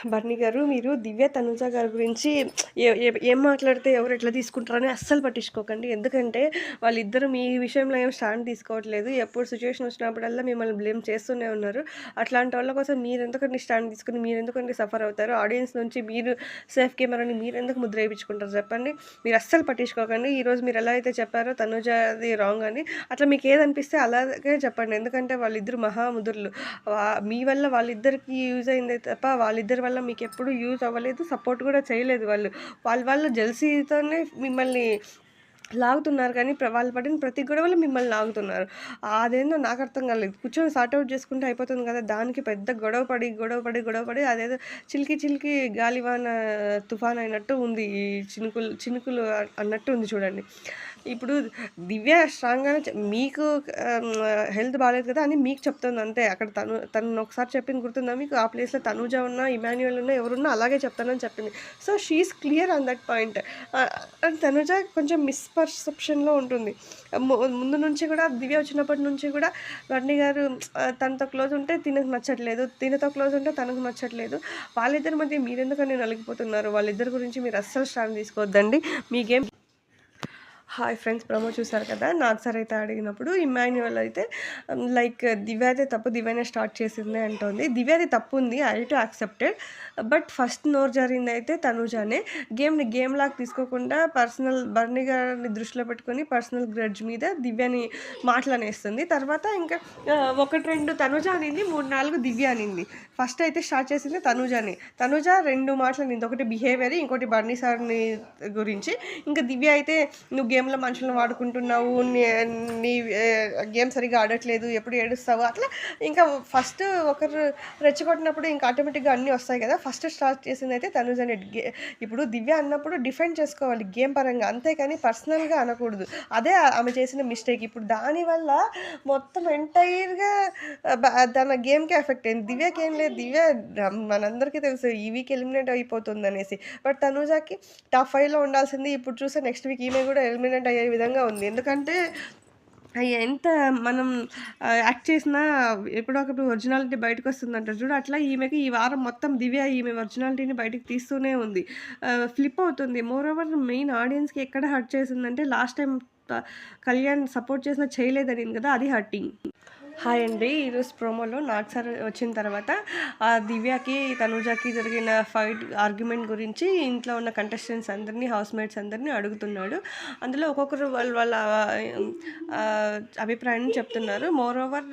బర్ని గారు, మీరు దివ్య తనుజ గారి గురించి ఏం మాట్లాడితే ఎవరు ఎట్లా తీసుకుంటారని అస్సలు పట్టించుకోకండి. ఎందుకంటే వాళ్ళిద్దరూ మీ విషయంలో ఏం స్టాండ్ తీసుకోవట్లేదు. ఎప్పుడు సిట్యుయేషన్ వచ్చినప్పుడల్లా మిమ్మల్ని బ్లేమ్ చేస్తూనే ఉన్నారు. అట్లాంటి వాళ్ళ కోసం మీరెందుకండి స్టాండ్ తీసుకొని మీరెందుకండి సఫర్ అవుతారు? ఆడియన్స్ నుంచి మీరు సేఫ్ కెమెరాని మీరెందుకు ముద్ర ఏపించుకుంటారు చెప్పండి? మీరు అస్సలు పట్టించుకోకండి. ఈరోజు మీరు ఎలా అయితే చెప్పారో తనుజది రాంగ్ అని, అట్లా మీకు ఏదనిపిస్తే అలాగే చెప్పండి. ఎందుకంటే వాళ్ళిద్దరు మహాముదుర్లు. మీ వల్ల వాళ్ళిద్దరికీ యూజ్ అయిందే తప్ప వాళ్ళిద్దరి వల్ల మీకెప్పుడు యూజ్ అవ్వలేదు. సపోర్ట్ కూడా చేయలేదు వాళ్ళు. వాళ్ళు జెలసీతోనే మిమ్మల్ని లాగుతున్నారు కానీ వాళ్ళు పడిన ప్రతి గొడవలో మిమ్మల్ని లాగుతున్నారు. అదేందో నాకు అర్థం కాలేదు. కూర్చొని సార్ట్ ఔట్ చేసుకుంటే అయిపోతుంది కదా! దానికి పెద్ద గొడవ పడి అదేదో చిలికి గాలివాన తుఫాన్ అయినట్టు ఉంది. ఈ చినుకులు అన్నట్టు ఉంది చూడండి. ఇప్పుడు దివ్య స్ట్రాంగ్‌గానే మీకు హెల్త్ బాలేదు కదా! అని మీకు చెప్తుంది అంతే. అక్కడ తను ఒకసారి చెప్పింది గుర్తుందా మీకు? ఆ ప్లేస్‌లో తనూజ ఉన్నా, ఇమాన్యుయల్ ఉన్నా ఎవరున్నా అలాగే చెప్తానని చెప్పింది. So, she is clear on that point. And Tanuja కొంచెం మిస్‌పర్సెప్షన్‌లో ఉంటుంది. ముందు నుంచి కూడా దివ్య వచ్చినప్పటి నుంచి కూడా బర్నీ గారు తనతో క్లోజ్ ఉంటే తినకు నచ్చట్లేదు. తినతో క్లోజ్ ఉంటే తనకు నచ్చట్లేదు. వాళ్ళిద్దరి మధ్య మీరెందుకని నలిగిపోతున్నారు? వాళ్ళిద్దరి గురించి మీరు అస్సలు స్టాండ్ తీసుకోవద్దండి. మీకేం హాయ్ ఫ్రెండ్స్, ప్రోమో చూసారు కదా! నాగ్ సార్ అయితే అడిగినప్పుడు ఇమ్మాన్యుయల్ అయితే లైక్ దివ్యదే తప్పు, దివ్యనే స్టార్ట్ చేసింది అంటోంది. దివ్యది తప్పు ఉంది, I to accepted. But first నోరు జారిందయితే తనూజానే. గేమ్‌ని గేమ్‌లాగా తీసుకోకుండా బర్నీ గారిని దృష్టిలో పెట్టుకొని పర్సనల్ గ్రడ్జ్ మీద దివ్యని మాటలనేస్తుంది. తర్వాత ఇంకా 1, 2 తనూజ అనింది, 3, 4 దివ్య అనింది. ఫస్ట్ అయితే స్టార్ట్ చేసింది తనూజానే. తనూజ 2 మాటలు అనింది. ఒకటి బిహేవియర్, ఇంకోటి బర్నీ సార్‌ని గురించి. ఇంకా దివ్య అయితే నువ్వు గేమ్‌లో మనుషులను వాడుకుంటున్నావు. నీ గేమ్ సరిగ్గా ఆడట్లేదు. ఎప్పుడు ఏడుస్తావు. అట్లా ఇంకా ఫస్ట్ ఒకరు రెచ్చగొట్టినప్పుడు ఇంకా ఆటోమేటిక్‌గా అన్నీ వస్తాయి కదా! ఫస్ట్ స్టార్ట్ చేసిందయితే తనుజనే. ఇప్పుడు దివ్య అన్నప్పుడు డిఫెండ్ చేసుకోవాలి గేమ్ పరంగా. అంతేకాని పర్సనల్‌గా అనకూడదు. అదే ఆమె చేసిన మిస్టేక్. ఇప్పుడు దానివల్ల మొత్తం ఎంటైర్‌గా తన గేమ్‌కే ఎఫెక్ట్ అయింది. దివ్యకేం లేదు. దివ్య మనందరికీ తెలుసు ఈ వీక్ ఎలిమినేట్ అయిపోతుందనేసి. బట్ తనూజకి టాప్ 5లో ఉండాల్సింది. ఇప్పుడు చూస్తే నెక్స్ట్ వీక్ ఈమె కూడా ఎలిమినేట్ అయ్యే విధంగా ఉంది. ఎందుకంటే ఎంత మనం యాక్ట్ చేసినా ఎప్పుడో ఒకప్పుడు ఒరిజినాలిటీ బయటకొస్తుందంటారు చూడు. అట్లా ఈమెకి ఈ వారం మొత్తం దివ్య ఈమె ఒరిజినాలిటీని బయటికి తీస్తూనే ఉంది. ఫ్లిప్ అవుతుంది. మోర్ ఓవర్ మెయిన్ ఆడియన్స్‌కి ఎక్కడ హర్ట్ చేసిందంటే లాస్ట్ టైమ్ కళ్యాణ్ సపోర్ట్ చేసినా చేయలేదనింది కదా! అది హర్టింగ్. హాయ్ అండి. ఈరోజు ప్రోమోలో నాగ్ సార్ వచ్చిన తర్వాత దివ్యకి, తనూజకి జరిగిన ఆర్గ్యుమెంట్ గురించి ఇంట్లో ఉన్న కంటెస్టెంట్స్ అందరినీ, హౌస్‌మేట్స్ అందరినీ అడుగుతున్నాడు. అందులో ఒక్కొక్కరు వాళ్ళ అభిప్రాయాన్ని చెప్తున్నారు. More over